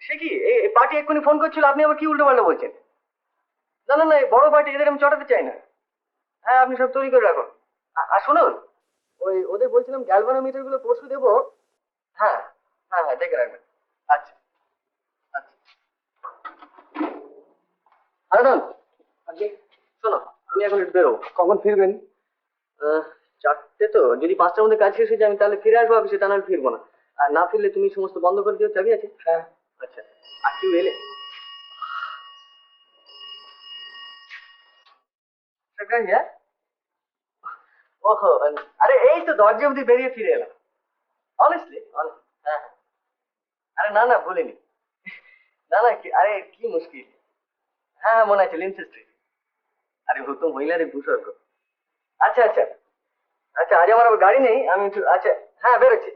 সে কি পার্টি এক্ষুনি ফোন করছিল, আপনি আবার কি উল্টো পাল্টা বলছেন? না না না, এই বড় পার্টি, এদের আমি চটাতে চাই না। হ্যাঁ, আপনি সব তৈরি করে রাখুন। আর শুনুন, ওদের বলছিলাম গ্যালভানোমিটার গুলো পরশু দেবো। হ্যাঁ হ্যাঁ হ্যাঁ, দেখে রাখবেন। আচ্ছা আচ্ছা। আরে আজকে শোনো, আমি এখন একটু বেরোবো। কখন ফিরবেন? 4টে তো, যদি 5টার মধ্যে কাজ শেষ হয়ে যায় আমি তাহলে ফিরে আসবো অফিসে, তা নাহলে ফিরবো না। আর না ফিরলে তুমি সমস্ত বন্ধ করে দিও, চাবি আছে? হ্যাঁ। আচ্ছা। আর কেউ এলে সেখানে, হ্যাঁ। ওহো, আরে এই তো দরজা অব্দি বেরিয়ে ফিরে এলাম। অনেস্টলি হ্যাঁ হ্যাঁ। আরে না না, ভুলিনি। না না, আরে কি মুশকিল। হ্যাঁ হ্যাঁ, মনে আছে, লিন্স স্ট্রিট। আরে ও তো মহিলাদের ভূস্বর্গ। আচ্ছা আচ্ছা। আচ্ছা, আজ আমার আবার গাড়ি নেই, আমি একটু, আচ্ছা। হ্যাঁ, বেরোচ্ছি।